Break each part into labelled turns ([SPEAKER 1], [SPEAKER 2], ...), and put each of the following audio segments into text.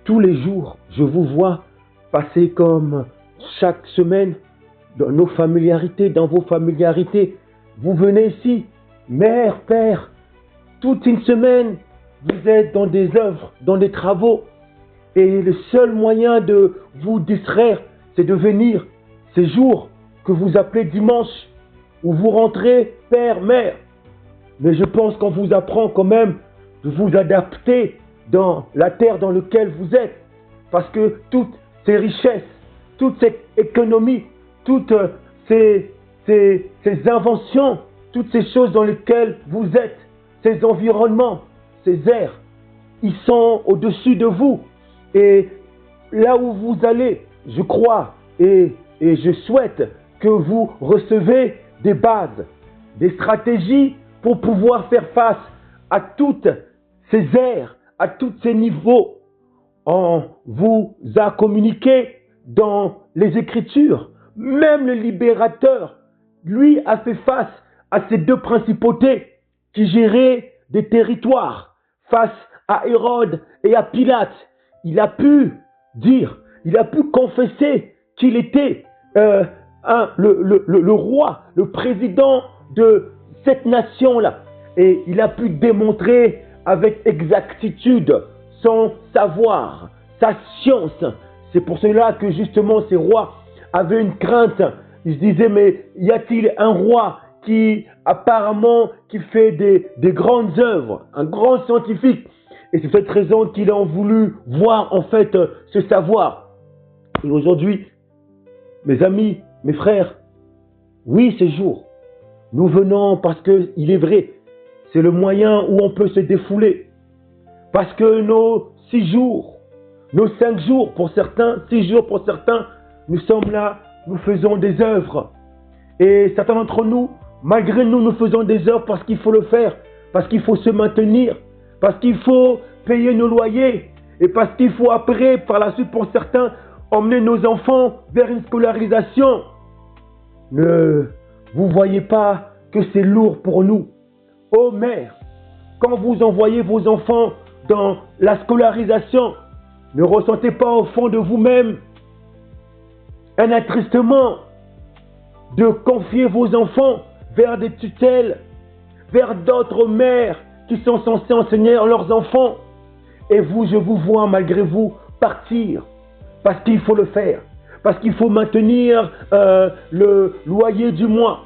[SPEAKER 1] Tous les jours, je vous vois passer comme chaque semaine dans nos familiarités, dans vos familiarités. Vous venez ici, mère, père, toute une semaine, vous êtes dans des œuvres, dans des travaux. Et le seul moyen de vous distraire, c'est de venir ces jours que vous appelez dimanche, où vous rentrez père, mère. Mais je pense qu'on vous apprend quand même de vous adapter dans la terre dans laquelle vous êtes. Parce que toutes ces richesses, toute cette économie, toutes ces inventions, toutes ces choses dans lesquelles vous êtes, ces environnements, ces airs, ils sont au-dessus de vous. Et là où vous allez, je crois et je souhaite que vous recevez des bases, des stratégies pour pouvoir faire face à toutes ces airs, à tous ces niveaux. On vous a communiqué dans les Écritures. Même le libérateur, lui, a fait face à ces deux principautés qui géraient des territoires face à Hérode et à Pilate. Il a pu dire, il a pu confesser qu'il était le roi, le président de cette nation-là. Et il a pu démontrer avec exactitude son savoir, sa science. C'est pour cela que justement ces rois avaient une crainte. Ils se disaient, mais y a-t-il un roi qui apparemment qui fait des grandes œuvres, un grand scientifique? Et c'est cette raison qu'ils ont voulu voir en fait ce savoir. Et aujourd'hui, mes amis, mes frères, oui, ces jours, nous venons parce qu'il est vrai, c'est le moyen où on peut se défouler. Parce que nos 6 jours, nos 5 jours pour certains, 6 jours pour certains, nous sommes là, nous faisons des œuvres. Et certains d'entre nous, malgré nous, nous faisons des œuvres parce qu'il faut le faire, parce qu'il faut se maintenir, parce qu'il faut payer nos loyers, et parce qu'il faut après, par la suite pour certains, emmener nos enfants vers une scolarisation. Ne vous voyez pas que c'est lourd pour nous. Ô mère, quand vous envoyez vos enfants dans la scolarisation, ne ressentez pas au fond de vous-même un attristement de confier vos enfants vers des tutelles, vers d'autres mères qui sont censées enseigner à leurs enfants. Et vous, je vous vois malgré vous partir, parce qu'il faut le faire, parce qu'il faut maintenir le loyer du mois.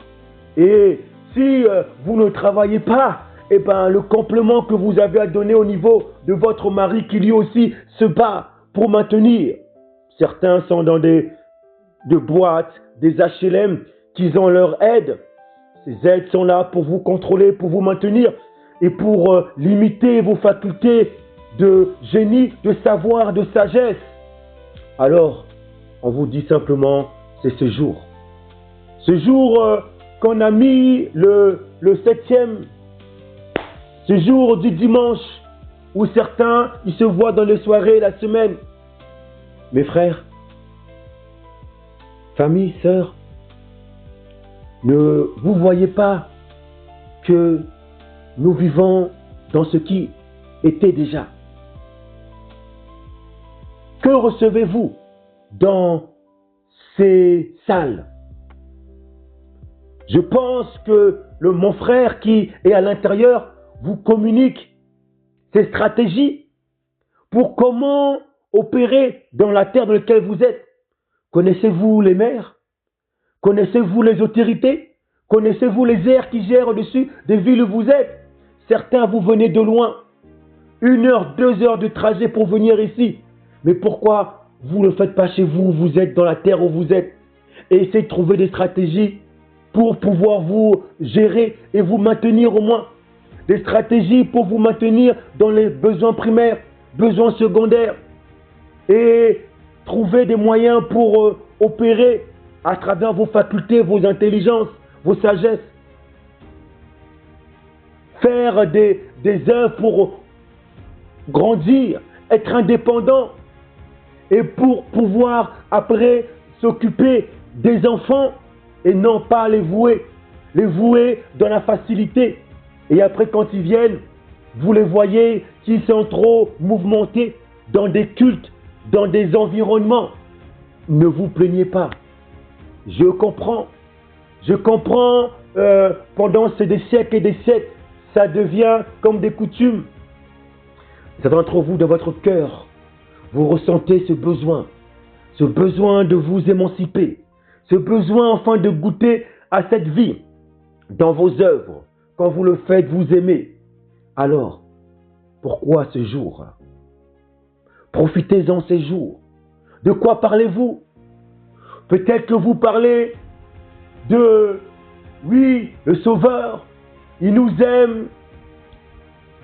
[SPEAKER 1] Et si vous ne travaillez pas, eh ben, le complément que vous avez à donner au niveau de votre mari qui lui aussi se bat pour maintenir. Certains sont dans des boîtes, des HLM, qui ont leur aide. Ces aides sont là pour vous contrôler, pour vous maintenir et pour limiter vos facultés de génie, de savoir, de sagesse. Alors, on vous dit simplement, c'est ce jour. Ce jour qu'on a mis le 7e, ce jour du dimanche, où certains, ils se voient dans les soirées, la semaine. Mes frères, famille, sœurs, ne vous voyez pas que nous vivons dans ce qui était déjà. Que recevez-vous dans ces salles? Je pense que mon frère qui est à l'intérieur vous communique ses stratégies pour comment opérer dans la terre dans laquelle vous êtes. Connaissez-vous les maires? Connaissez-vous les autorités? Connaissez-vous les airs qui gèrent au-dessus des villes où vous êtes? Certains, vous venez de loin. 1 heure, 2 heures de trajet pour venir ici. Mais pourquoi vous ne le faites pas chez vous? Vous êtes dans la terre où vous êtes. Et essayez de trouver des stratégies pour pouvoir vous gérer et vous maintenir au moins. Des stratégies pour vous maintenir dans les besoins primaires, besoins secondaires. Et trouver des moyens pour opérer à travers vos facultés, vos intelligences, vos sagesses. Faire des œuvres pour grandir, être indépendant et pour pouvoir après s'occuper des enfants et non pas les vouer dans la facilité. Et après quand ils viennent, vous les voyez qui sont trop mouvementés, dans des cultes, dans des environnements. Ne vous plaignez pas. Je comprends. Je comprends, pendant des siècles et des siècles, ça devient comme des coutumes. Certains d'entre vous, dans votre cœur, vous ressentez ce besoin de vous émanciper, ce besoin enfin de goûter à cette vie dans vos œuvres. Quand vous le faites, vous aimez. Alors, pourquoi ce jour? Profitez-en ces jours. De quoi parlez-vous? Peut-être que vous parlez de, oui, le Sauveur, il nous aime,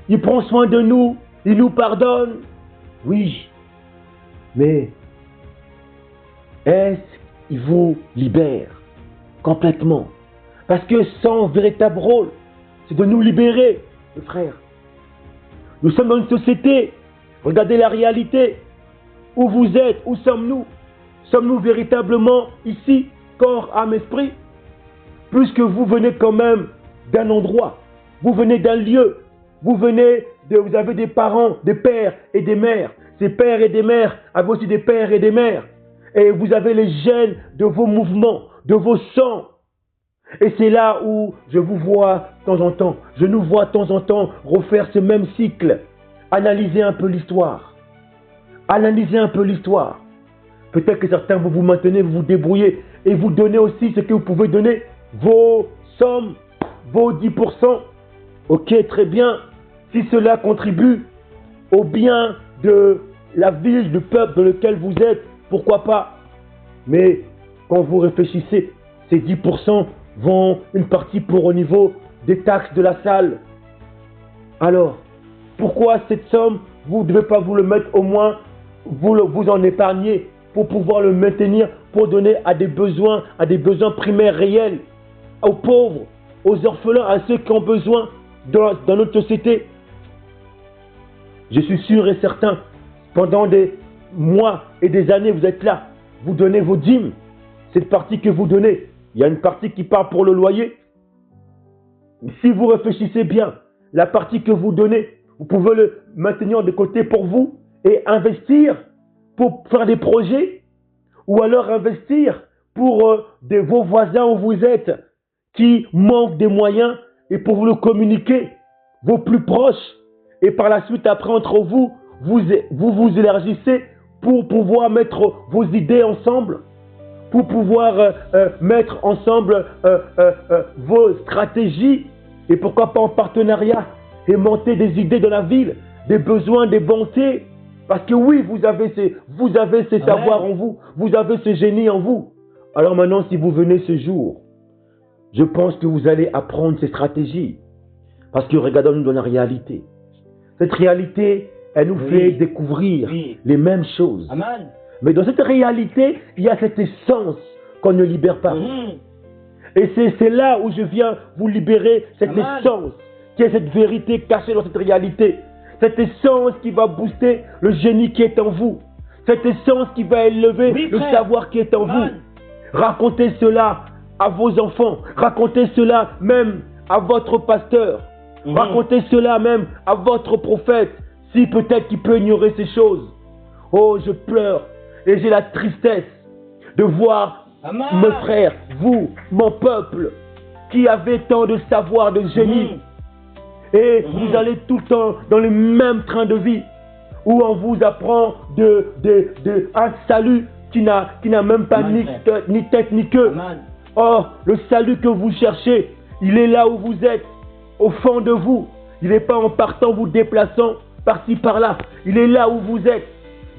[SPEAKER 1] il prend soin de nous, il nous pardonne. Oui, mais est-ce qu'il vous libère complètement? Parce que son véritable rôle, c'est de nous libérer, mes frères. Nous sommes dans une société, regardez la réalité. Où vous êtes, où sommes-nous? Sommes-nous véritablement ici, corps, âme, esprit? Puisque vous venez quand même d'un endroit, vous venez d'un lieu, vous avez des parents, des pères et des mères. Ces pères et des mères avaient aussi des pères et des mères. Et vous avez les gènes de vos mouvements, de vos sangs. Et c'est là où je vous vois de temps en temps, je nous vois de temps en temps refaire ce même cycle. Analysez un peu l'histoire. Analysez un peu l'histoire. Peut-être que certains vous vous maintenez, vous vous débrouillez et vous donnez aussi ce que vous pouvez donner, vos sommes, vos 10%. Ok, très bien. Si cela contribue au bien de la ville, du peuple dans lequel vous êtes, pourquoi pas? Mais quand vous réfléchissez, ces 10% vont une partie pour au niveau des taxes de la salle. Alors, pourquoi cette somme, vous ne devez pas vous le mettre au moins, vous en épargner pour pouvoir le maintenir, pour donner à des besoins primaires réels, aux pauvres, aux orphelins, à ceux qui ont besoin dans notre société. Je suis sûr et certain, pendant des mois et des années, vous êtes là, vous donnez vos dîmes, cette partie que vous donnez, il y a une partie qui part pour le loyer. Si vous réfléchissez bien, la partie que vous donnez, vous pouvez le maintenir de côté pour vous et investir pour faire des projets, ou alors investir pour vos voisins où vous êtes qui manquent des moyens et pour vous le communiquer, vos plus proches. Et par la suite, après, entre vous, vous élargissez pour pouvoir mettre vos idées ensemble, pour pouvoir mettre ensemble vos stratégies, et pourquoi pas en partenariat, et monter des idées dans la ville, des besoins, des bontés. Parce que oui, vous avez ces savoirs en vous, vous avez ce génie en vous. Alors maintenant, si vous venez ce jour, je pense que vous allez apprendre ces stratégies. Parce que regardons-nous dans la réalité. Cette réalité, elle nous fait découvrir les mêmes choses.
[SPEAKER 2] Amen.
[SPEAKER 1] Mais dans cette réalité, il y a cette essence qu'on ne libère pas. Et c'est là où je viens vous libérer cette essence, qui est cette vérité cachée dans cette réalité. Cette essence qui va booster le génie qui est en vous. Cette essence qui va élever le savoir qui est en vous. Racontez cela à vos enfants. Racontez cela même à votre pasteur. Racontez cela même à votre prophète. Si peut-être qu'il peut ignorer ces choses. Oh, je pleure et j'ai la tristesse de voir mes frères, vous, mon peuple, qui avez tant de savoir, de génie. Et vous allez tout le temps dans le même train de vie où on vous apprend un salut qui n'a même pas ni tête ni queue. Oh, le salut que vous cherchez, il est là où vous êtes, au fond de vous. Il n'est pas en partant, vous déplaçant par-ci par-là. Il est là où vous êtes,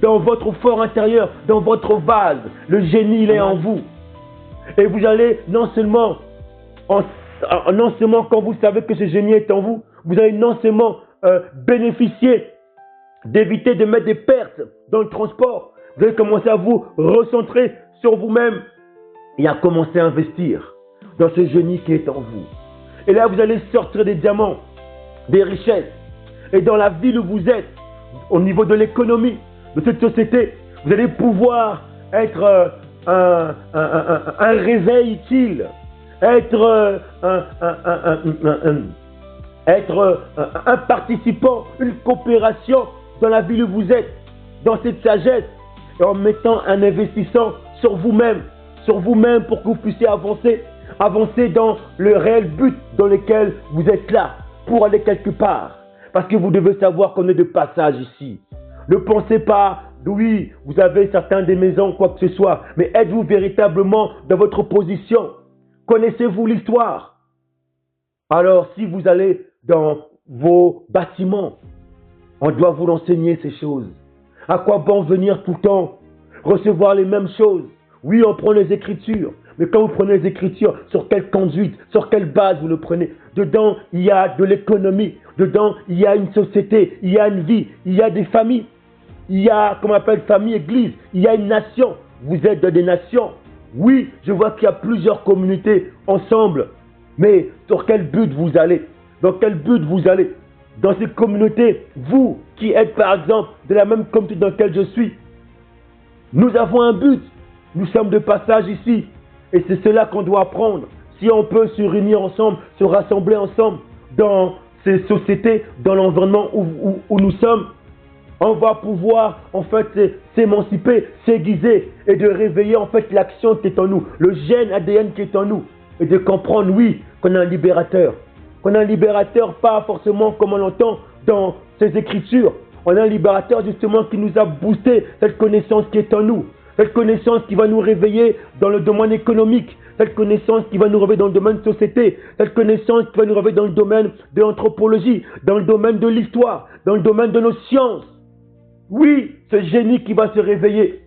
[SPEAKER 1] dans votre fort intérieur, dans votre vase. Le génie, il est en vous. Et vous allez non seulement quand vous savez que ce génie est en vous, vous allez non seulement bénéficier d'éviter de mettre des pertes dans le transport, vous allez commencer à vous recentrer sur vous-même et à commencer à investir dans ce génie qui est en vous. Et là, vous allez sortir des diamants, des richesses. Et dans la ville où vous êtes, au niveau de l'économie de cette société, vous allez pouvoir être un réveil utile, être un participant, une coopération dans la ville où vous êtes. dans cette sagesse et en mettant un investissement sur vous-même pour que vous puissiez avancer dans le réel but dans lequel vous êtes là, pour aller quelque part. Parce que vous devez savoir qu'on est de passage ici. Ne pensez pas, oui, vous avez certaines des maisons, quoi que ce soit, mais êtes-vous véritablement dans votre position? Connaissez-vous l'histoire? Alors, si vous allez dans vos bâtiments, on doit vous l'enseigner ces choses. À quoi bon venir tout le temps recevoir les mêmes choses? Oui, on prend les Écritures, mais quand vous prenez les Écritures, sur quelle conduite, sur quelle base vous le prenez? Dedans, il y a de l'économie, dedans, il y a une société, il y a une vie, il y a des familles, il y a, comme on appelle, famille, église, il y a une nation. Vous êtes dans des nations. Oui, je vois qu'il y a plusieurs communautés ensemble, mais sur quel but vous allez? Dans quel but vous allez? Dans ces communautés, vous qui êtes par exemple de la même communauté dans laquelle je suis, nous avons un but. Nous sommes de passage ici. Et c'est cela qu'on doit apprendre. Si on peut se réunir ensemble, se rassembler ensemble dans ces sociétés, dans l'environnement où nous sommes, on va pouvoir en fait s'émanciper, s'aiguiser et de réveiller en fait l'action qui est en nous, le gène ADN qui est en nous. Et de comprendre, oui, qu'on a un libérateur. Qu'on a un libérateur, pas forcément comme on l'entend dans ces écritures. On a un libérateur justement qui nous a boosté cette connaissance qui est en nous. Cette connaissance qui va nous réveiller dans le domaine économique. Cette connaissance qui va nous réveiller dans le domaine de société. Cette connaissance qui va nous réveiller dans le domaine de l'anthropologie, dans le domaine de l'histoire, dans le domaine de nos sciences. Oui, ce génie qui va se réveiller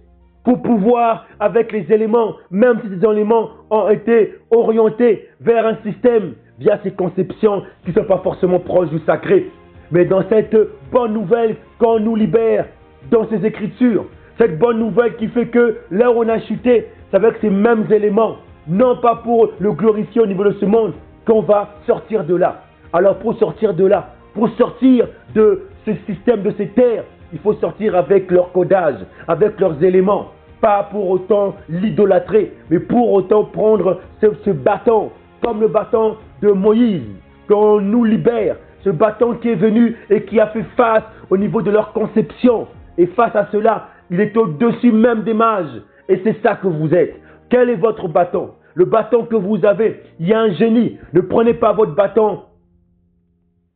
[SPEAKER 1] pour pouvoir, avec les éléments, même si ces éléments ont été orientés vers un système, via ces conceptions qui ne sont pas forcément proches du sacré. Mais dans cette bonne nouvelle qu'on nous libère dans ces écritures, cette bonne nouvelle qui fait que là où on a chuté, c'est avec ces mêmes éléments, non pas pour le glorifier au niveau de ce monde, qu'on va sortir de là. Alors pour sortir de là, pour sortir de ce système, de ces terres, il faut sortir avec leur codage, avec leurs éléments. Pas pour autant l'idolâtrer, mais pour autant prendre ce bâton, comme le bâton de Moïse, qu'on nous libère. Ce bâton qui est venu et qui a fait face au niveau de leur conception. Et face à cela, il est au-dessus même des mages. Et c'est ça que vous êtes. Quel est votre bâton? Le bâton que vous avez, il y a un génie. Ne prenez pas votre bâton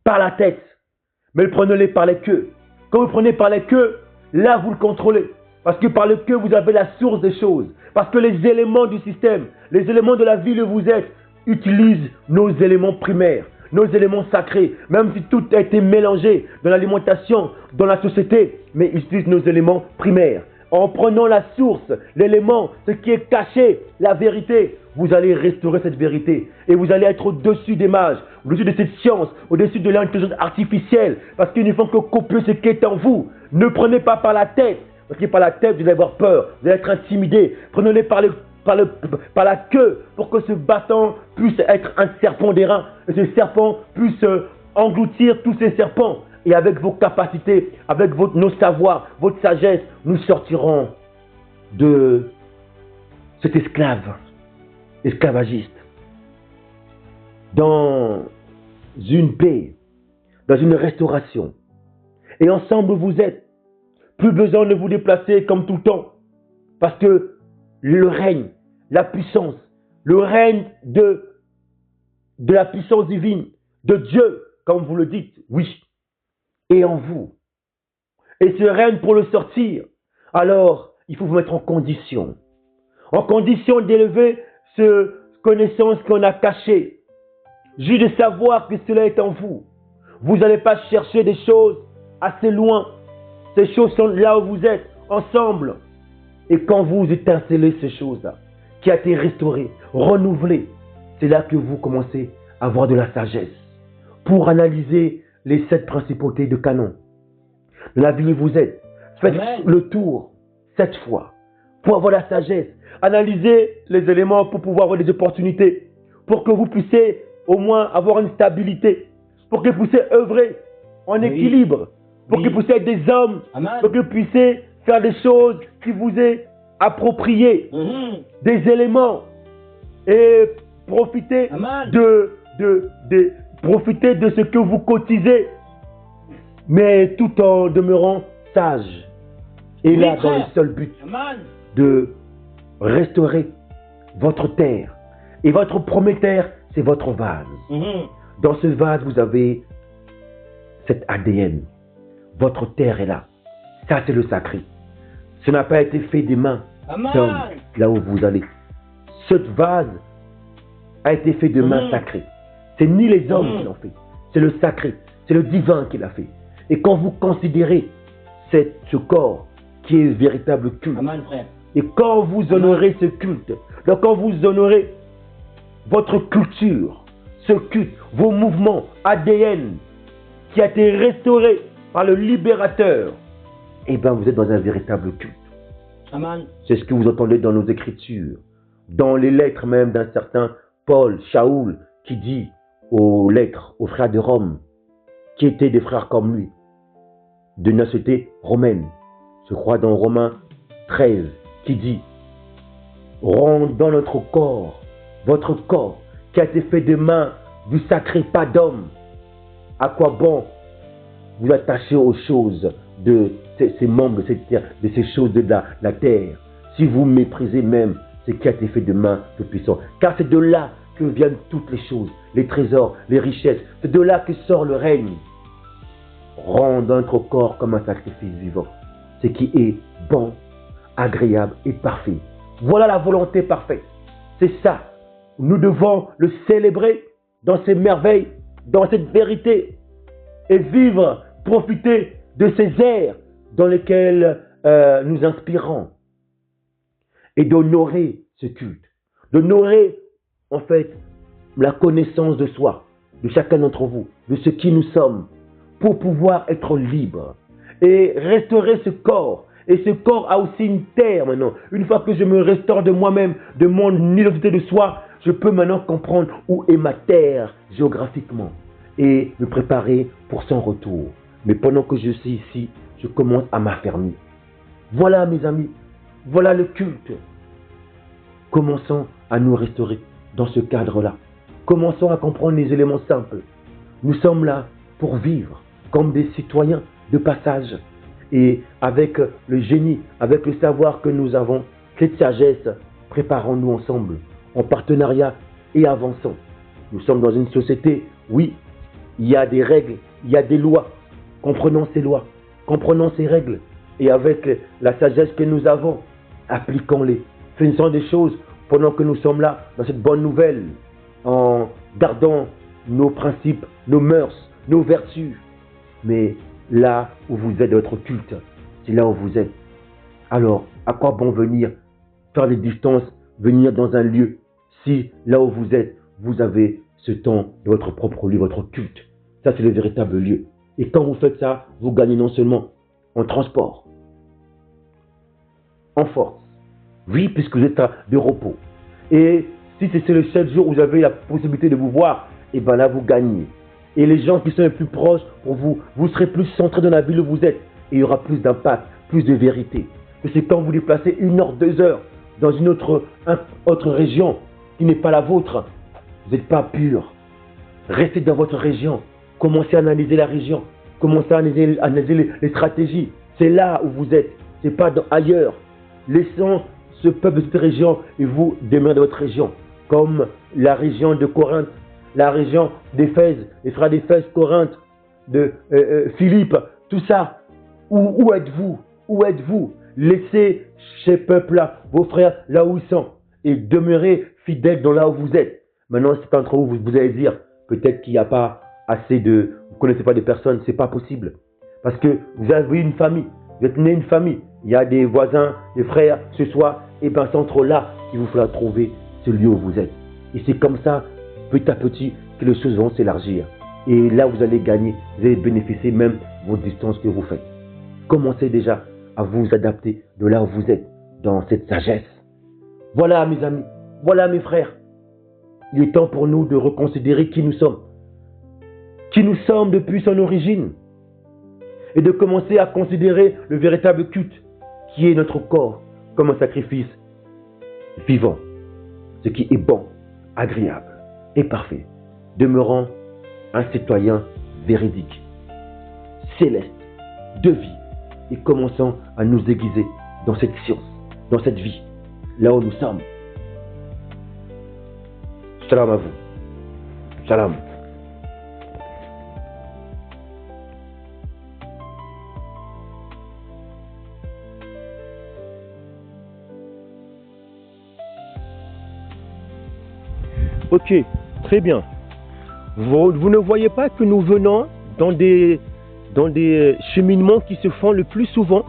[SPEAKER 1] par la tête, mais prenez-le par les queues. Quand vous prenez par les queues, là vous le contrôlez. Parce que par les queues, vous avez la source des choses. Parce que les éléments du système, les éléments de la vie où vous êtes, utilisent nos éléments primaires, nos éléments sacrés. Même si tout a été mélangé dans l'alimentation, dans la société, mais ils utilisent nos éléments primaires. En prenant la source, l'élément, ce qui est caché, la vérité, vous allez restaurer cette vérité. Et vous allez être au-dessus des mages, au-dessus de cette science, au-dessus de l'intelligence artificielle. Parce qu'ils ne font que copier ce qui est en vous. Ne prenez pas par la tête. Parce que par la tête, vous allez avoir peur, vous allez être intimidé. Prenez-les par la queue pour que ce bâton puisse être un serpent d'airain. Et ce serpent puisse engloutir tous ces serpents. Et avec vos capacités, avec nos savoirs, votre sagesse, nous sortirons de cet esclavagiste, dans une paix, dans une restauration. Et ensemble vous êtes. Plus besoin de vous déplacer comme tout le temps. Parce que le règne, la puissance, le règne de la puissance divine, de Dieu, comme vous le dites, oui, est en vous. Et ce règne, pour le sortir, alors il faut vous mettre en condition d'élever ce connaissance qu'on a cachée, juste de savoir que cela est en vous. Vous n'allez pas chercher des choses assez loin. Ces choses sont là où vous êtes, ensemble. Et quand vous étincellez ces choses-là, qui a été restaurée, renouvelée, c'est là que vous commencez à avoir de la sagesse pour analyser les 7 principautés de Canaan. De la vie où vous êtes, faites le tour 7 fois pour avoir la sagesse. Analysez les éléments pour pouvoir avoir des opportunités, pour que vous puissiez au moins avoir une stabilité, pour que vous puissiez œuvrer en équilibre, pour que vous puissiez être des hommes, pour que vous puissiez faire des choses qui vous est appropriées, des éléments, et profiter profiter de ce que vous cotisez, mais tout en demeurant sage. est
[SPEAKER 2] Oui,
[SPEAKER 1] là dans le
[SPEAKER 2] frère.
[SPEAKER 1] seul but
[SPEAKER 2] Amen.
[SPEAKER 1] de restaurer votre terre. Et votre premier terre, c'est votre vase.
[SPEAKER 2] Mhm.
[SPEAKER 1] Dans ce vase, vous avez cet ADN. Votre terre est là. Ça, c'est le sacré. Ce n'a pas été fait des mains
[SPEAKER 2] Amen.
[SPEAKER 1] d'hommes, là où vous allez. Ce vase a été fait de mains
[SPEAKER 2] Mhm.
[SPEAKER 1] sacrées. C'est ni les hommes
[SPEAKER 2] Mhm.
[SPEAKER 1] qui l'ont fait. C'est le sacré. C'est le divin qui l'a fait. Et quand vous considérez ce corps qui est véritable culte,
[SPEAKER 2] Amen, frère.
[SPEAKER 1] et quand vous honorez ce culte, donc quand vous honorez votre culture, ce culte, vos mouvements, ADN, qui a été restauré par le libérateur, eh bien vous êtes dans un véritable culte.
[SPEAKER 2] Amen.
[SPEAKER 1] C'est ce que vous entendez dans nos écritures, dans les lettres même d'un certain Paul, Shaoul, qui dit aux lettres, aux frères de Rome, qui étaient des frères comme lui, de nationalité romaine. Je crois dans Romains 13, qui dit « Rendons notre corps, votre corps, qui a été fait de mains du sacré, pas d'homme. À quoi bon vous attacher aux choses de ces membres de cette terre, de ces choses de la terre, si vous méprisez même ce qui a été fait de mains de puissants. Car c'est de là que viennent toutes les choses, les trésors, les richesses. C'est de là que sort le règne. Rendons notre corps comme un sacrifice vivant, ce qui est bon, agréable et parfait. Voilà la volonté parfaite. C'est ça. Nous devons le célébrer dans ces merveilles, dans cette vérité, et vivre, profiter de ces airs dans lesquels nous inspirons, et d'honorer ce culte, d'honorer en fait la connaissance de soi, de chacun d'entre vous, de ce qui nous sommes, pour pouvoir être libre et restaurer ce corps. Et ce corps a aussi une terre maintenant. Une fois que je me restaure de moi-même, de mon identité de soi, je peux maintenant comprendre où est ma terre géographiquement et me préparer pour son retour. Mais pendant que je suis ici, je commence à m'affermir. Voilà mes amis, voilà le culte. Commençons à nous restaurer dans ce cadre-là. Commençons à comprendre les éléments simples. Nous sommes là pour vivre comme des citoyens de passage. Et avec le génie, avec le savoir que nous avons, cette sagesse, préparons-nous ensemble, en partenariat et avançons. Nous sommes dans une société, oui, il y a des règles, il y a des lois. Comprenons ces lois, comprenons ces règles. Et avec la sagesse que nous avons, appliquons-les. Faisons des choses pendant que nous sommes là, dans cette bonne nouvelle, en gardant nos principes, nos mœurs, nos vertus. Mais là où vous êtes, votre culte, c'est là où vous êtes. Alors, à quoi bon venir faire des distances, venir dans un lieu, si là où vous êtes, vous avez ce temps de votre propre lieu, votre culte. Ça, c'est le véritable lieu. Et quand vous faites ça, vous gagnez non seulement en transport, en force, oui, puisque vous êtes de repos. Et si c'est le seul jour où vous avez la possibilité de vous voir, et bien là, vous gagnez. Et les gens qui sont les plus proches pour vous, vous serez plus centrés dans la ville où vous êtes. Et il y aura plus d'impact, plus de vérité. Mais c'est quand vous déplacez 1 heure, 2 heures dans une autre région qui n'est pas la vôtre, vous n'êtes pas pur. Restez dans votre région. Commencez à analyser la région. Commencez à analyser les stratégies. C'est là où vous êtes. Ce n'est pas ailleurs. Laissons ce peuple de cette région et vous demeurez dans votre région. Comme la région de Corinthe, la région d'Éphèse, les frères d'Éphèse, Corinthe, de Philippe, tout ça. Où êtes-vous? Où êtes-vous? Laissez ces peuples-là, vos frères, là où ils sont. Et demeurez fidèles dans là où vous êtes. Maintenant, c'est entre vous, vous allez dire, peut-être qu'il n'y a pas assez de... Vous ne connaissez pas des personnes, ce n'est pas possible. Parce que vous avez une famille, vous êtes né une famille. Il y a des voisins, des frères, ce soir. Et bien, c'est entre là qu'il vous faudra trouver ce lieu où vous êtes. Et c'est comme ça, petit à petit, que les choses vont s'élargir. Et là, vous allez gagner, vous allez bénéficier même de vos distances que vous faites. Commencez déjà à vous adapter de là où vous êtes, dans cette sagesse. Voilà mes amis, voilà mes frères. Il est temps pour nous de reconsidérer qui nous sommes. Qui nous sommes depuis son origine. Et de commencer à considérer le véritable culte qui est notre corps comme un sacrifice vivant. Ce qui est bon, agréable et parfait. Demeurant un citoyen véridique, céleste, de vie, et commençons à nous aiguiser dans cette science, dans cette vie, là où nous sommes. Shalom à vous. Shalom. Ok, très bien. Vous ne voyez pas que nous venons dans des cheminements qui se font le plus souvent.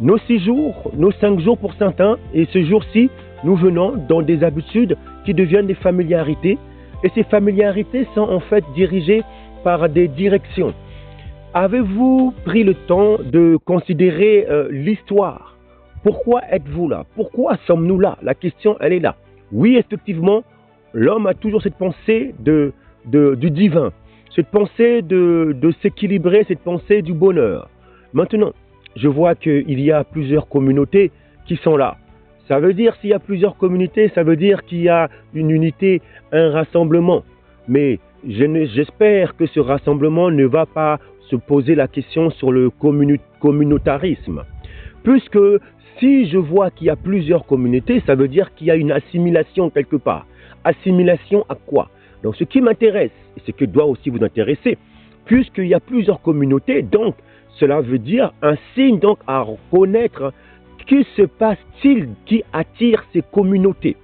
[SPEAKER 1] Nos 6 jours, nos 5 jours pour certains, et ce jour-ci, nous venons dans des habitudes qui deviennent des familiarités. Et ces familiarités sont en fait dirigées par des directions. Avez-vous pris le temps de considérer l'histoire? Pourquoi êtes-vous là? Pourquoi sommes-nous là? La question, elle est là. Oui, effectivement, l'homme a toujours cette pensée du divin, cette pensée de s'équilibrer, cette pensée du bonheur. Maintenant, je vois qu'il y a plusieurs communautés qui sont là. Ça veut dire, s'il y a plusieurs communautés, ça veut dire qu'il y a une unité, un rassemblement. Mais j'espère que ce rassemblement ne va pas se poser la question sur le communautarisme. Puisque si je vois qu'il y a plusieurs communautés, ça veut dire qu'il y a une assimilation quelque part. Assimilation à quoi? Donc ce qui m'intéresse, et ce qui doit aussi vous intéresser, puisqu'il y a plusieurs communautés, donc cela veut dire un signe donc à reconnaître que se passe-t-il qui attire ces communautés.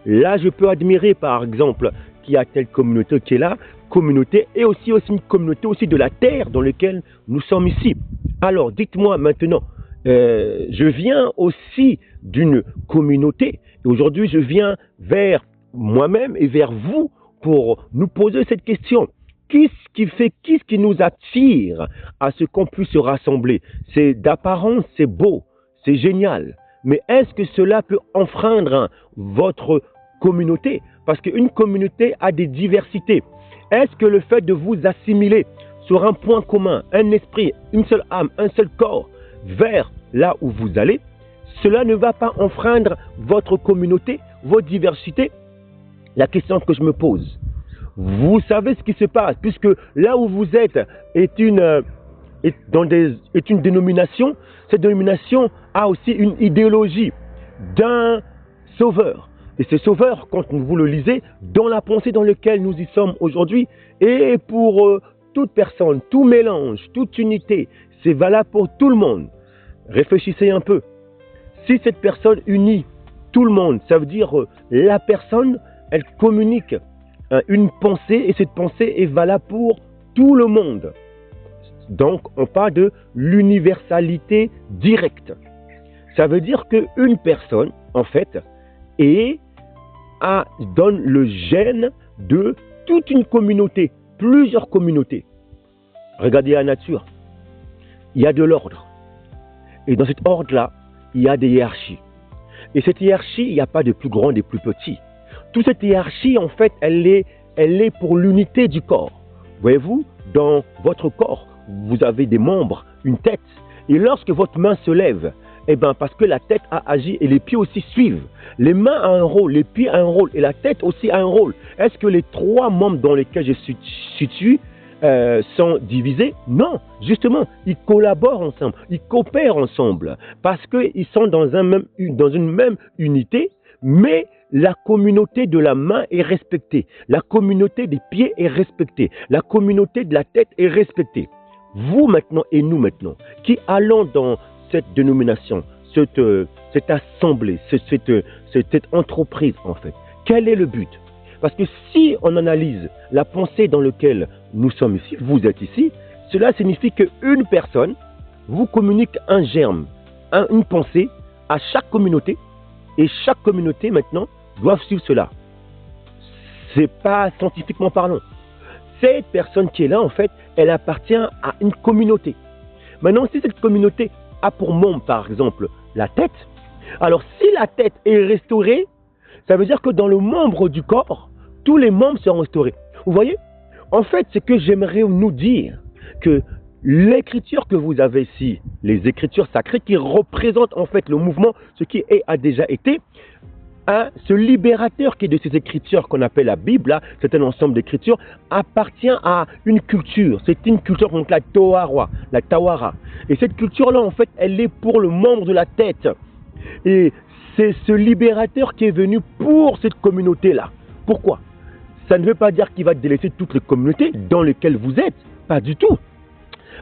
[SPEAKER 1] Là, je peux admirer par exemple qu'il y a telle communauté qui est là, communauté, et aussi une communauté aussi de la terre dans laquelle nous sommes ici. Alors, dites-moi maintenant, je viens aussi d'une communauté, et aujourd'hui je viens vers moi-même et vers vous pour nous poser cette question. Qu'est-ce qui nous attire à ce qu'on puisse se rassembler? C'est d'apparence, c'est beau, c'est génial. Mais est-ce que cela peut enfreindre votre communauté? Parce qu'une communauté a des diversités. Est-ce que le fait de vous assimiler sur un point commun, un esprit, une seule âme, un seul corps, vers là où vous allez, cela ne va pas enfreindre votre communauté, vos diversités? La question que je me pose, vous savez ce qui se passe, puisque là où vous êtes est une dénomination, cette dénomination a aussi une idéologie d'un sauveur. Et ce sauveur, quand vous le lisez, dans la pensée dans laquelle nous y sommes aujourd'hui, et pour toute personne, tout mélange, toute unité, c'est valable pour tout le monde. Réfléchissez un peu. Si cette personne unit tout le monde, ça veut dire la personne, elle communique une pensée et cette pensée est valable pour tout le monde. Donc, on parle de l'universalité directe. Ça veut dire qu'une personne, en fait, donne le gène de toute une communauté, plusieurs communautés. Regardez la nature. Il y a de l'ordre. Et dans cet ordre-là, il y a des hiérarchies. Et cette hiérarchie, il n'y a pas de plus grand et de plus petit. Toute cette hiérarchie, en fait, elle est pour l'unité du corps. Voyez-vous, dans votre corps, vous avez des membres, une tête. Et lorsque votre main se lève, eh bien, parce que la tête a agi et les pieds aussi suivent. Les mains ont un rôle, les pieds ont un rôle et la tête aussi a un rôle. Est-ce que les 3 membres dans lesquels je suis situé sont divisés? Non, justement, ils collaborent ensemble, ils coopèrent ensemble parce qu'ils sont dans une même unité, mais la communauté de la main est respectée, la communauté des pieds est respectée, la communauté de la tête est respectée. Vous maintenant et nous maintenant, qui allons dans cette dénomination, cette assemblée, cette entreprise en fait, quel est le but? Parce que si on analyse la pensée dans laquelle nous sommes ici, vous êtes ici, cela signifie qu'une personne vous communique un germe, une pensée à chaque communauté, et chaque communauté maintenant doit suivre cela. C'est pas scientifiquement parlant. Cette personne qui est là, en fait, elle appartient à une communauté. Maintenant, si cette communauté a pour membre, par exemple, la tête, alors si la tête est restaurée, ça veut dire que dans le membre du corps, tous les membres seront restaurés. Vous voyez? En fait, ce que j'aimerais nous dire, que l'écriture que vous avez ici, les écritures sacrées qui représentent en fait le mouvement, ce qui a déjà été, ce libérateur qui est de ces écritures qu'on appelle la Bible, là, c'est un ensemble d'écritures, appartient à une culture. C'est une culture contre la Tawara. Et cette culture-là, en fait, elle est pour le membre de la tête. Et c'est ce libérateur qui est venu pour cette communauté-là. Pourquoi? Ça ne veut pas dire qu'il va délaisser toutes les communautés dans lesquelles vous êtes. Pas du tout.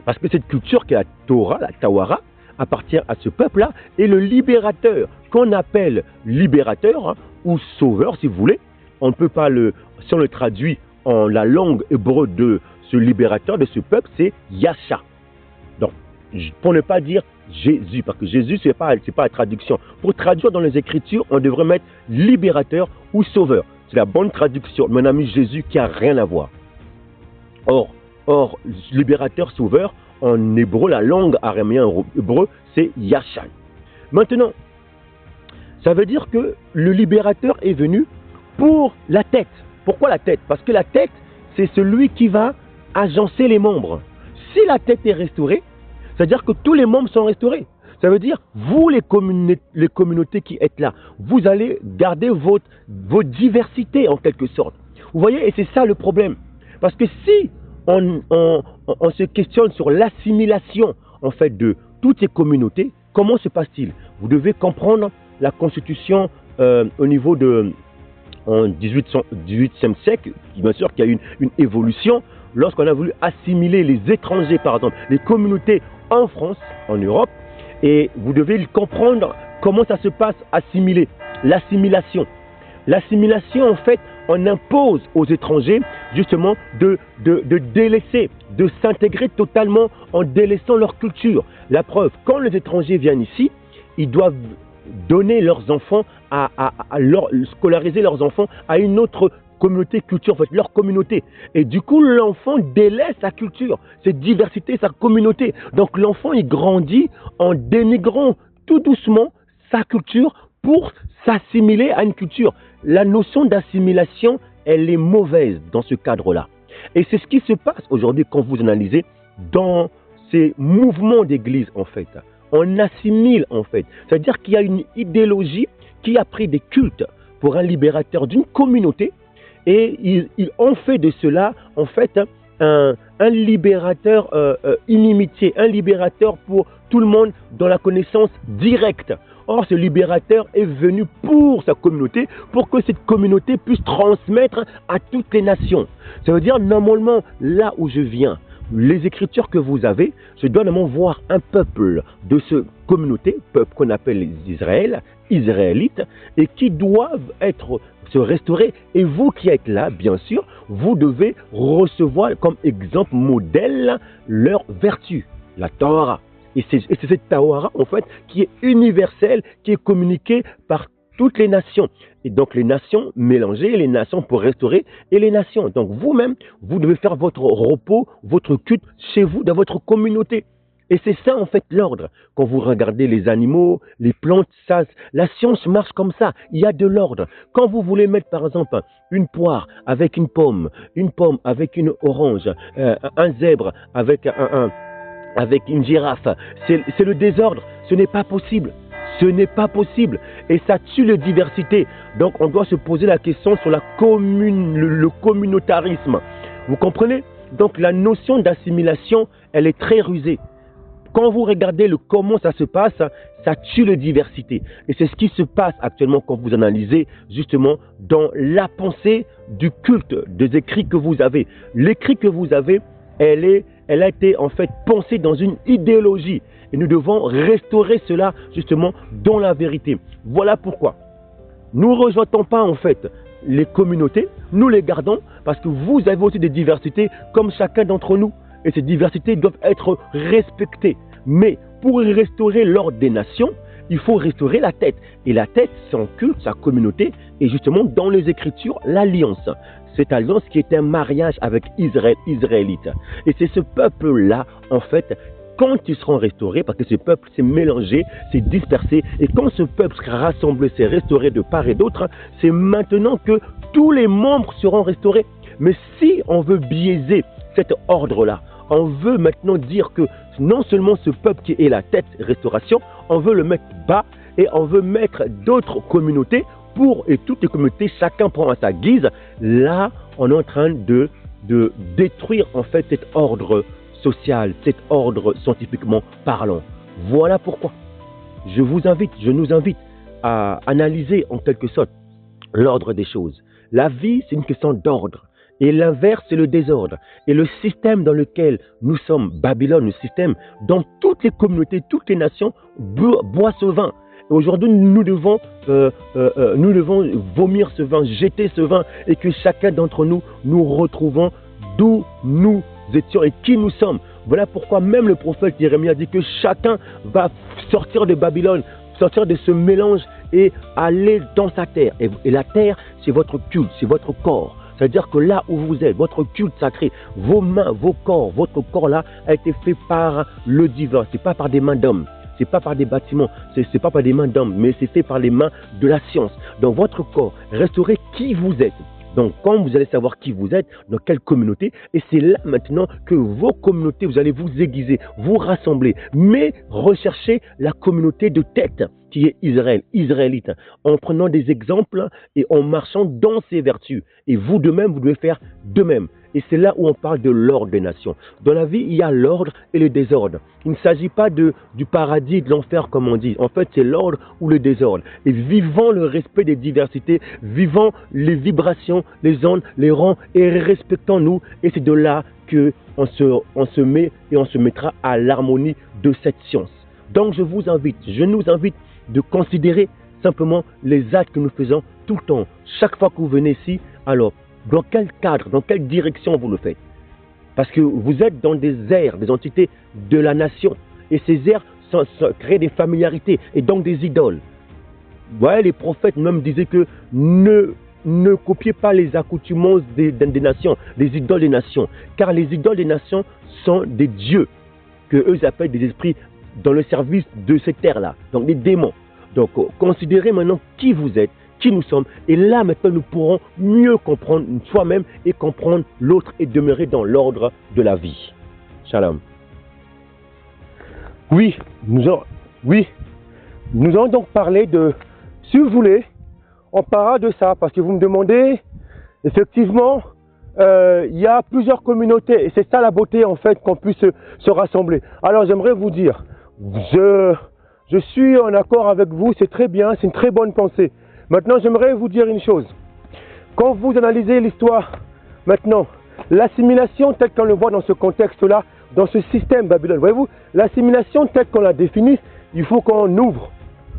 [SPEAKER 1] Parce que cette culture qui est la Torah, la Tawara, appartient à ce peuple-là, et le libérateur, qu'on appelle libérateur, hein, ou sauveur si vous voulez, on ne peut pas si on le traduit en la langue hébreu de ce libérateur, de ce peuple, c'est Yasha. Donc, pour ne pas dire Jésus, parce que Jésus, ce n'est pas la traduction. Pour traduire dans les Écritures, on devrait mettre libérateur ou sauveur. C'est la bonne traduction, mon ami Jésus, qui n'a rien à voir. Or, libérateur, sauveur, en hébreu, la langue araméenne hébreu, c'est Yashan. Maintenant, ça veut dire que le libérateur est venu pour la tête. Pourquoi la tête? Parce que la tête, c'est celui qui va agencer les membres. Si la tête est restaurée, c'est-à-dire que tous les membres sont restaurés. Ça veut dire, vous les communautés qui êtes là, vous allez garder votre diversité en quelque sorte. Vous voyez, et c'est ça le problème. Parce que si on se questionne sur l'assimilation en fait de toutes ces communautés, comment se passe-t-il? Vous devez comprendre la constitution au niveau de en 18e siècle, bien sûr qu'il y a eu une évolution lorsqu'on a voulu assimiler les étrangers, par exemple, les communautés en France, en Europe, et vous devez comprendre comment ça se passe, assimiler, l'assimilation. L'assimilation, en fait, on impose aux étrangers, justement, de délaisser, de s'intégrer totalement en délaissant leur culture. La preuve, quand les étrangers viennent ici, ils doivent donner leurs enfants, scolariser leurs enfants à une autre communauté, culture, en fait, leur communauté. Et du coup, l'enfant délaisse sa culture, cette diversité, sa communauté. Donc, l'enfant, il grandit en dénigrant tout doucement sa culture pour s'assimiler à une culture. La notion d'assimilation, elle est mauvaise dans ce cadre-là. Et c'est ce qui se passe aujourd'hui quand vous analysez dans ces mouvements d'église, en fait. On assimile, en fait. C'est-à-dire qu'il y a une idéologie qui a pris des cultes pour un libérateur d'une communauté et ils ont fait de cela, en fait, un libérateur inimitié, un libérateur pour tout le monde dans la connaissance directe. Or, ce libérateur est venu pour sa communauté, pour que cette communauté puisse transmettre à toutes les nations. Ça veut dire, normalement, là où je viens, les écritures que vous avez, je dois normalement voir un peuple de cette communauté, peuple qu'on appelle les Israélites, et qui doivent se restaurer. Et vous qui êtes là, bien sûr, vous devez recevoir comme exemple modèle leur vertu, la Torah. Et c'est cette Torah, en fait, qui est universelle, qui est communiquée par toutes les nations. Et donc les nations mélangées, les nations pour restaurer, et les nations. Donc vous-même, vous devez faire votre repos, votre culte chez vous, dans votre communauté. Et c'est ça, en fait, l'ordre. Quand vous regardez les animaux, les plantes, ça, la science marche comme ça. Il y a de l'ordre. Quand vous voulez mettre, par exemple, une poire avec une pomme avec une orange, un zèbre avec une girafe, c'est le désordre. Ce n'est pas possible. Ce n'est pas possible. Et ça tue la diversité. Donc, on doit se poser la question sur le communautarisme. Vous comprenez? Donc, la notion d'assimilation, elle est très rusée. Quand vous regardez comment ça se passe, ça tue la diversité. Et c'est ce qui se passe actuellement quand vous analysez justement dans la pensée du culte, des écrits que vous avez. L'écrit que vous avez, elle a été en fait pensée dans une idéologie. Et nous devons restaurer cela justement dans la vérité. Voilà pourquoi nous ne rejetons pas en fait les communautés, nous les gardons parce que vous avez aussi des diversités comme chacun d'entre nous. Et ces diversités doivent être respectées. Mais pour restaurer l'ordre des nations, il faut restaurer la tête. Et la tête, c'est en culte, sa communauté, et justement dans les Écritures, l'alliance. Cette alliance qui est un mariage avec Israël, Israélite. Et c'est ce peuple-là, en fait, quand ils seront restaurés, parce que ce peuple s'est mélangé, s'est dispersé, et quand ce peuple sera rassemblé, s'est restauré de part et d'autre, c'est maintenant que tous les membres seront restaurés. Mais si on veut biaiser cet ordre-là, on veut maintenant dire que non seulement ce peuple qui est la tête restauration, on veut le mettre bas et on veut mettre d'autres communautés et toutes les communautés, chacun prend à sa guise, là, on est en train de détruire en fait cet ordre social, cet ordre scientifiquement parlant. Voilà pourquoi je nous invite à analyser en quelque sorte l'ordre des choses. La vie, c'est une question d'ordre. Et l'inverse, c'est le désordre. Et le système dans lequel nous sommes, Babylone, le système, dans toutes les communautés, toutes les nations, boit ce vin. Et aujourd'hui, nous devons vomir ce vin, jeter ce vin, et que chacun d'entre nous, nous retrouvons d'où nous étions et qui nous sommes. Voilà pourquoi même le prophète Jérémie a dit que chacun va sortir de Babylone, sortir de ce mélange et aller dans sa terre. Et la terre, c'est votre culte, c'est votre corps. C'est-à-dire que là où vous êtes, votre culte sacré, vos mains, vos corps, votre corps là a été fait par le divin. Ce n'est pas par des mains d'hommes, ce n'est pas par des bâtiments, ce n'est pas par des mains d'hommes, mais c'est fait par les mains de la science. Donc votre corps, restaurez qui vous êtes. Donc, quand vous allez savoir qui vous êtes, dans quelle communauté, et c'est là maintenant que vos communautés, vous allez vous aiguiser, vous rassembler, mais recherchez la communauté de tête qui est Israël, israélite, en prenant des exemples et en marchant dans ses vertus. Et vous de même, vous devez faire de même. Et c'est là où on parle de l'ordre des nations. Dans la vie, il y a l'ordre et le désordre. Il ne s'agit pas du paradis et de l'enfer, comme on dit. En fait, c'est l'ordre ou le désordre. Et vivons le respect des diversités, vivons les vibrations, les ondes, les rangs, et respectons-nous. Et c'est de là qu'on se met et on se mettra à l'harmonie de cette science. Donc, je nous invite de considérer simplement les actes que nous faisons tout le temps. Chaque fois que vous venez ici, alors, dans quel cadre, dans quelle direction vous le faites? Parce que vous êtes dans des aires, des entités de la nation. Et ces aires créent des familiarités et donc des idoles. Vous voyez, les prophètes même disaient que ne copiez pas les accoutumances des nations, les idoles des nations. Car les idoles des nations sont des dieux, que eux appellent des esprits dans le service de cette terre-là. Donc des démons. Donc considérez maintenant qui vous êtes, qui nous sommes, et là maintenant nous pourrons mieux comprendre soi-même et comprendre l'autre et demeurer dans l'ordre de la vie. Shalom. Oui, nous allons donc parler de, si vous voulez, on parlera de ça, parce que vous me demandez, effectivement, il y a plusieurs communautés, et c'est ça la beauté en fait, qu'on puisse se rassembler. Alors j'aimerais vous dire, je suis en accord avec vous, c'est très bien, c'est une très bonne pensée. Maintenant, j'aimerais vous dire une chose. Quand vous analysez l'histoire, maintenant, l'assimilation telle qu'on le voit dans ce contexte-là, dans ce système Babylone, voyez-vous, l'assimilation telle qu'on la définit, il faut qu'on ouvre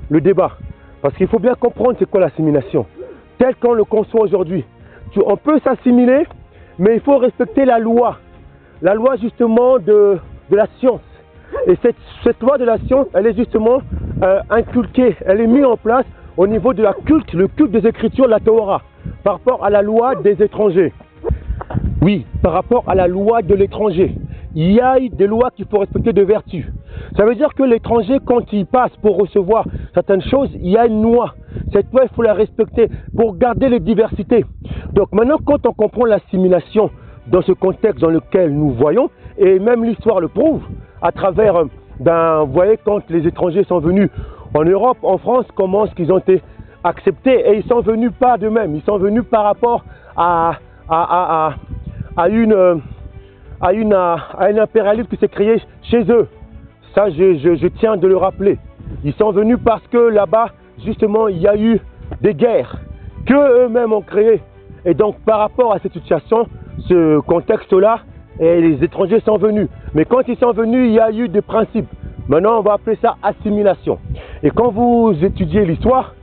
[SPEAKER 1] le débat. Parce qu'il faut bien comprendre c'est quoi l'assimilation, tel qu'on le conçoit aujourd'hui. On peut s'assimiler, mais il faut respecter la loi justement de la science. Et cette loi de la science, elle est justement inculquée, elle est mise en place au niveau de le culte des Écritures, la Torah, par rapport à la loi des étrangers. Oui, par rapport à la loi de l'étranger. Il y a des lois qu'il faut respecter de vertu. Ça veut dire que l'étranger, quand il passe pour recevoir certaines choses, il y a une loi. Cette loi, il faut la respecter pour garder les diversités. Donc maintenant, quand on comprend l'assimilation dans ce contexte dans lequel nous voyons, et même l'histoire le prouve, à travers, vous voyez, quand les étrangers sont venus en Europe, en France, comment est-ce qu'ils ont été acceptés? Et ils sont venus pas d'eux-mêmes, ils sont venus par rapport à un impérialisme qui s'est créé chez eux. Ça, je tiens de le rappeler. Ils sont venus parce que là-bas, justement, il y a eu des guerres que eux-mêmes ont créées. Et donc, par rapport à cette situation, ce contexte-là, et les étrangers sont venus. Mais quand ils sont venus, il y a eu des principes. Maintenant, on va appeler ça assimilation. Et quand vous étudiez l'histoire,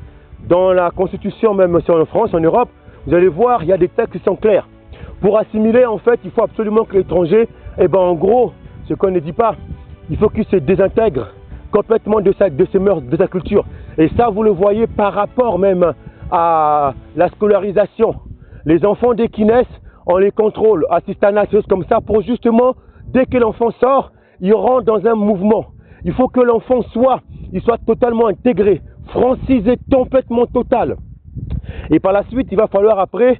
[SPEAKER 1] dans la Constitution, même en France, en Europe, vous allez voir, il y a des textes qui sont clairs. Pour assimiler, en fait, il faut absolument que l'étranger, en gros, ce qu'on ne dit pas, il faut qu'il se désintègre complètement de ses mœurs, de sa culture. Et ça, vous le voyez par rapport même à la scolarisation. Les enfants, dès qu'ils naissent, on les contrôle, assistanat, des choses comme ça, pour justement, dès que l'enfant sort, il rentre dans un mouvement. Il faut que l'enfant soit totalement intégré, francisé, complètement total. Et par la suite, il va falloir après,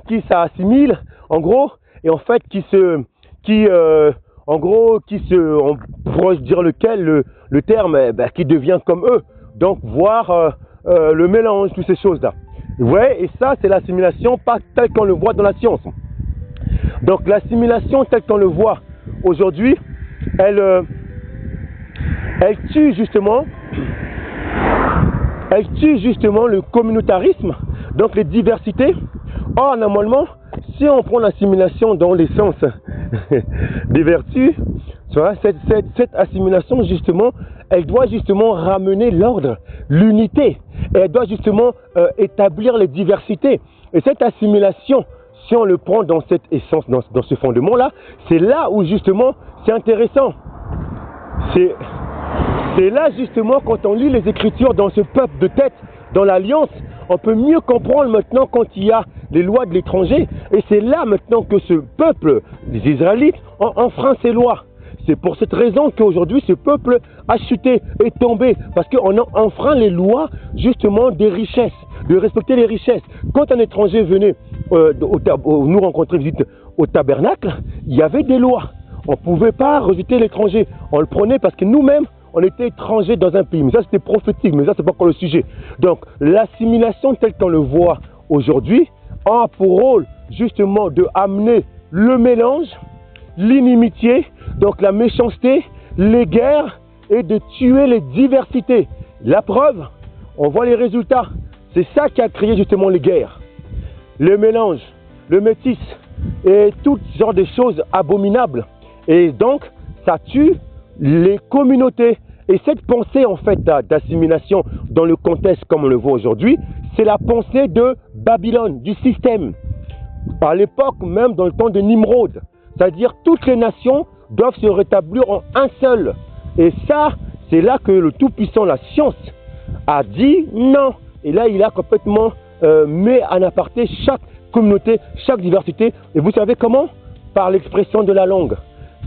[SPEAKER 1] qu'il s'assimile, en gros, et en fait, on pourrait dire le terme, qui devient comme eux. Donc, voir le mélange, toutes ces choses-là. Ouais, et ça, c'est l'assimilation pas telle qu'on le voit dans la science. Donc l'assimilation telle qu'on le voit aujourd'hui, elle tue justement le communautarisme, donc les diversités. Or, normalement, si on prend l'assimilation dans les sens des vertus, tu vois, cette assimilation, justement, elle doit justement ramener l'ordre, l'unité. Et elle doit justement établir les diversités. Et cette assimilation, si on le prend dans cette essence, dans ce fondement-là, c'est là où justement c'est intéressant. C'est là justement quand on lit les Écritures dans ce peuple de tête, dans l'Alliance, on peut mieux comprendre maintenant quand il y a les lois de l'étranger. Et c'est là maintenant que ce peuple, les Israélites, ont enfreint ces lois. C'est pour cette raison qu'aujourd'hui ce peuple a chuté, est tombé, parce qu'on a enfreint les lois justement des richesses, de respecter les richesses. Quand un étranger venait nous rencontrer, visite au tabernacle, il y avait des lois. On ne pouvait pas rejeter l'étranger. On le prenait parce que nous-mêmes, on était étrangers dans un pays. Mais ça, c'était prophétique, mais ça, c'est pas encore le sujet. Donc, l'assimilation telle qu'on le voit aujourd'hui a pour rôle justement de amener le mélange, l'inimitié, donc la méchanceté, les guerres et de tuer les diversités. La preuve, on voit les résultats. C'est ça qui a créé justement les guerres. Le mélange, le métis et toutes sortes de choses abominables. Et donc, ça tue les communautés. Et cette pensée en fait d'assimilation dans le contexte comme on le voit aujourd'hui, c'est la pensée de Babylone, du système. À l'époque, même dans le temps de Nimrod, c'est-à-dire toutes les nations doivent se rétablir en un seul. Et ça, c'est là que le Tout-Puissant, la science, a dit non. Et là, il a complètement mis en aparté chaque communauté, chaque diversité. Et vous savez comment? Par l'expression de la langue.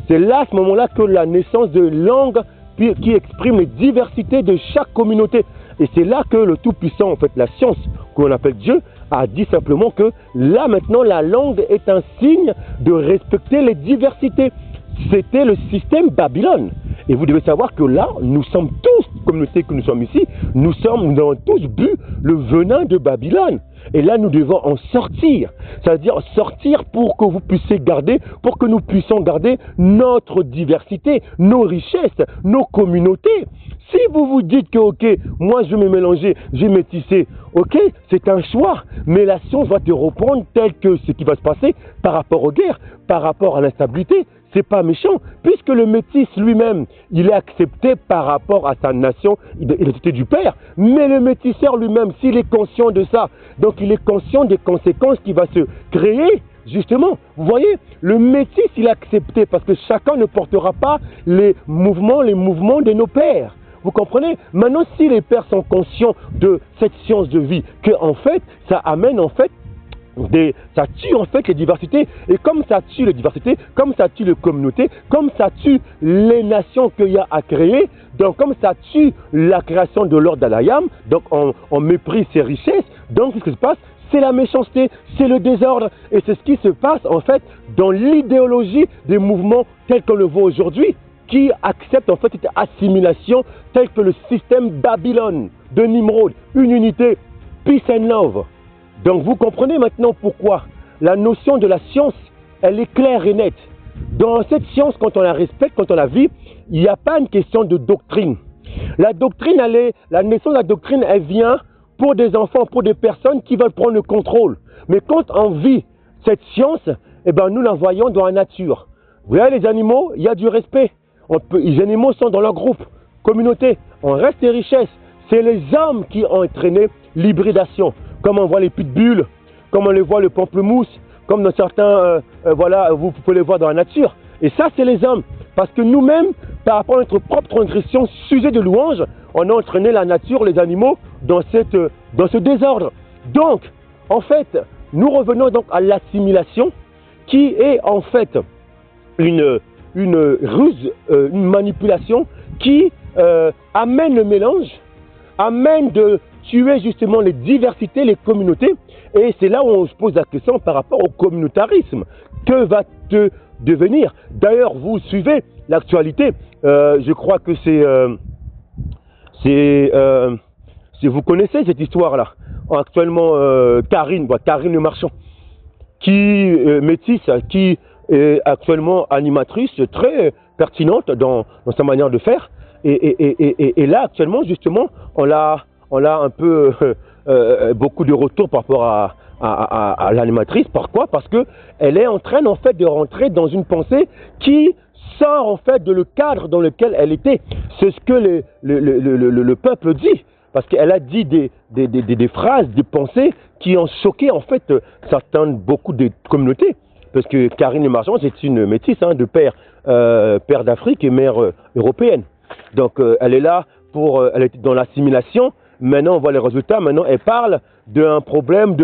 [SPEAKER 1] C'est là, à ce moment-là, que la naissance de langues qui exprime les diversités de chaque communauté. Et c'est là que le Tout-Puissant, en fait, la science, qu'on appelle Dieu, a dit simplement que là, maintenant, la langue est un signe de respecter les diversités. C'était le système Babylone. Et vous devez savoir que là, nous sommes tous, communauté que nous sommes ici, nous avons tous bu le venin de Babylone. Et là, nous devons en sortir. C'est-à-dire sortir pour que vous puissiez garder, pour que nous puissions garder notre diversité, nos richesses, nos communautés. Si vous vous dites que, ok, moi je vais me mélanger, je vais métisser, ok, c'est un choix, mais la science va te reprendre tel que ce qui va se passer par rapport aux guerres, par rapport à l'instabilité. C'est pas méchant, puisque le métis lui-même, il est accepté par rapport à sa nation, l'identité du père, mais le métisseur lui-même, s'il est conscient de ça, donc il est conscient des conséquences qui va se créer, justement. Vous voyez, le métis, il est accepté parce que chacun ne portera pas les mouvements de nos pères. Vous comprenez? Maintenant, si les pères sont conscients de cette science de vie, que en fait, ça amène en fait ça tue en fait les diversités, et comme ça tue les diversités, comme ça tue les communautés, comme ça tue les nations qu'il y a à créer, donc comme ça tue la création de l'ordre d'Alayam, donc on méprise ses richesses, donc ce qui se passe, c'est la méchanceté, c'est le désordre, et c'est ce qui se passe en fait dans l'idéologie des mouvements tels qu'on le voit aujourd'hui, qui acceptent en fait cette assimilation telle que le système Babylone de Nimrod, une unité, peace and love. Donc vous comprenez maintenant pourquoi la notion de la science, elle est claire et nette. Dans cette science, quand on la respecte, quand on la vit, il n'y a pas une question de doctrine. La doctrine, la naissance de la doctrine, elle vient pour des enfants, pour des personnes qui veulent prendre le contrôle. Mais quand on vit cette science, eh ben, nous la voyons dans la nature. Vous voyez les animaux, il y a du respect. Les animaux sont dans leur groupe, communauté. On reste des richesses. C'est les hommes qui ont entraîné l'hybridation. Comme on voit les pitbulls, comme on les voit le pamplemousse, comme dans certains, voilà, vous pouvez les voir dans la nature. Et ça, c'est les hommes. Parce que nous-mêmes, par rapport à notre propre transgression, sujet de louange, on a entraîné la nature, les animaux, dans ce désordre. Donc, en fait, nous revenons donc à l'assimilation, qui est en fait une ruse, une manipulation qui amène le mélange, amène de tuer justement les diversités, les communautés. Et c'est là où on se pose la question par rapport au communautarisme. Que va-t-il devenir? D'ailleurs, vous suivez l'actualité. Je crois que vous connaissez cette histoire-là. actuellement Karine Le Marchand, qui métisse, qui est actuellement animatrice très pertinente dans sa manière de faire. Et là, actuellement, justement, on a un peu beaucoup de retours par rapport à l'animatrice. Pourquoi? Parce qu'elle est en train, en fait, de rentrer dans une pensée qui sort, en fait, de le cadre dans lequel elle était. C'est ce que le peuple dit. Parce qu'elle a dit des phrases, des pensées qui ont choqué, en fait, beaucoup de communautés. Parce que Karine Le Marchand, c'est une métisse, hein, de père d'Afrique et mère européenne. Donc, elle est là elle était dans l'assimilation. Maintenant, on voit les résultats. Maintenant, elle parle d'un problème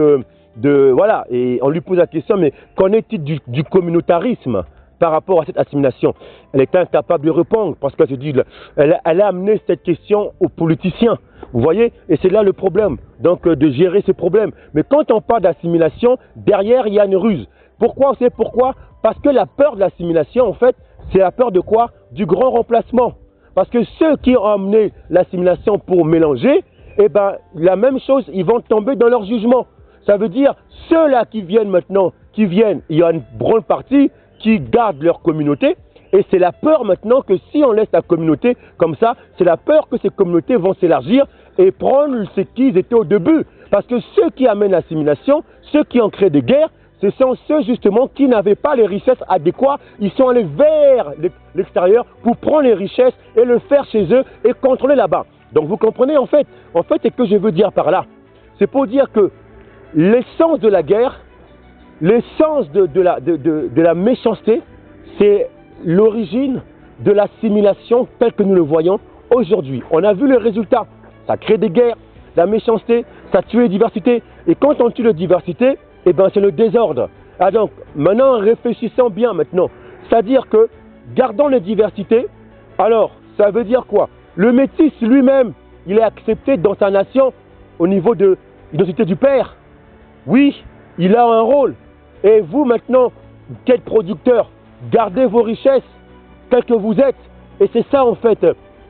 [SPEAKER 1] voilà. Et on lui pose la question, mais qu'en est-il du communautarisme par rapport à cette assimilation? Elle est incapable de répondre parce qu'elle se dit, elle a amené cette question aux politiciens. Vous voyez? Et c'est là le problème. Donc, de gérer ce problème. Mais quand on parle d'assimilation, derrière, il y a une ruse. Pourquoi? C'est pourquoi? Parce que la peur de l'assimilation, en fait, c'est la peur de quoi? Du grand remplacement. Parce que ceux qui ont amené l'assimilation pour mélanger, eh ben, la même chose, ils vont tomber dans leur jugement. Ça veut dire, ceux-là qui viennent maintenant, il y a une grande partie qui gardent leur communauté. Et c'est la peur maintenant que si on laisse la communauté comme ça, c'est la peur que ces communautés vont s'élargir et prendre ce qu'ils étaient au début. Parce que ceux qui amènent l'assimilation, ceux qui ont créé des guerres, ce sont ceux justement qui n'avaient pas les richesses adéquates. Ils sont allés vers l'extérieur pour prendre les richesses et le faire chez eux et contrôler là-bas. Donc vous comprenez en fait ce que je veux dire par là. C'est pour dire que l'essence de la guerre, l'essence de la méchanceté, c'est l'origine de l'assimilation telle que nous le voyons aujourd'hui. On a vu le résultat. Ça crée des guerres, la méchanceté, ça tue les diversités. Et quand on tue la diversité, eh ben c'est le désordre. Ah donc, maintenant, réfléchissons bien maintenant. C'est-à-dire que, gardons les diversités, alors, ça veut dire quoi? Le métis lui-même, il est accepté dans sa nation au niveau de l'identité du père. Oui, il a un rôle. Et vous, maintenant, quel producteur, gardez vos richesses telles que vous êtes. Et c'est ça, en fait,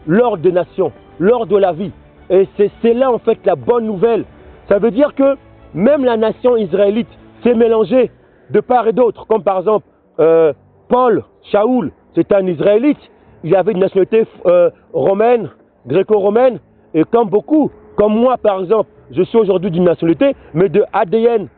[SPEAKER 1] l'ordre des nations, l'ordre de la vie. Et c'est là, en fait, la bonne nouvelle. Ça veut dire que même la nation israélite s'est mélangée de part et d'autre. Comme par exemple, Paul, Shaoul, c'était un Israélite. Il avait une nationalité romaine, gréco-romaine. Et comme beaucoup, comme moi par exemple, je suis aujourd'hui d'une nationalité, mais de ADN.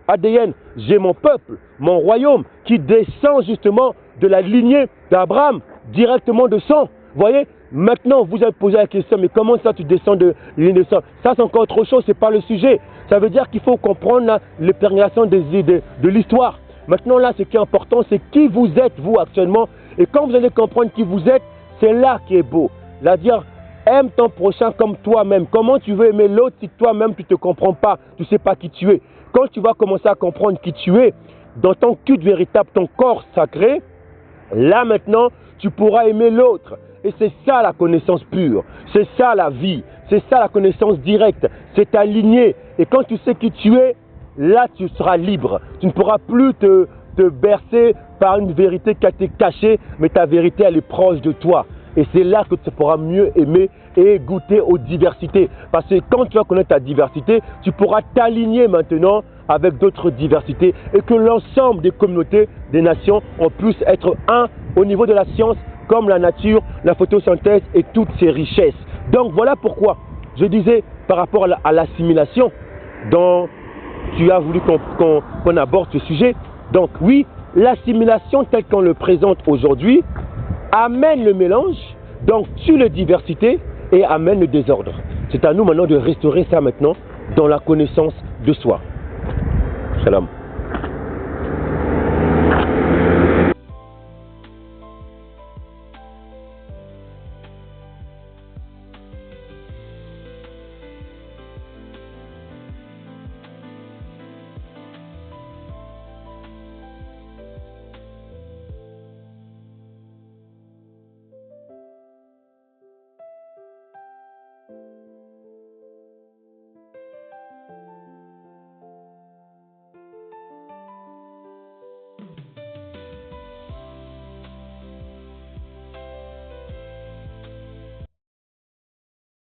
[SPEAKER 1] J'ai mon peuple, mon royaume, qui descend justement de la lignée d'Abraham, directement de sang. Vous voyez? Maintenant, vous avez posé la question, mais comment ça tu descends de la lignée de sang? Ça, c'est encore autre chose, c'est pas le sujet. Ça veut dire qu'il faut comprendre l'imprégnation de l'histoire. Maintenant, là, ce qui est important, c'est qui vous êtes, vous, actuellement. Et quand vous allez comprendre qui vous êtes, c'est là qui est beau. C'est-à-dire, aime ton prochain comme toi-même. Comment tu veux aimer l'autre si toi-même, tu ne te comprends pas, tu ne sais pas qui tu es? Quand tu vas commencer à comprendre qui tu es, dans ton culte véritable, ton corps sacré, là, maintenant, tu pourras aimer l'autre. Et c'est ça la connaissance pure, c'est ça la vie, c'est ça la connaissance directe, c'est aligné. Et quand tu sais qui tu es, là tu seras libre. Tu ne pourras plus te bercer par une vérité qui a été cachée, mais ta vérité elle est proche de toi. Et c'est là que tu pourras mieux aimer et goûter aux diversités. Parce que quand tu vas connaître ta diversité, tu pourras t'aligner maintenant avec d'autres diversités et que l'ensemble des communautés, des nations, on puisse être un au niveau de la science, comme la nature, la photosynthèse et toutes ces richesses. Donc voilà pourquoi je disais par rapport à l'assimilation dont tu as voulu qu'on aborde ce sujet. Donc oui, l'assimilation telle qu'on le présente aujourd'hui amène le mélange, donc tue la diversité et amène le désordre. C'est à nous maintenant de restaurer ça maintenant dans la connaissance de soi. Shalom.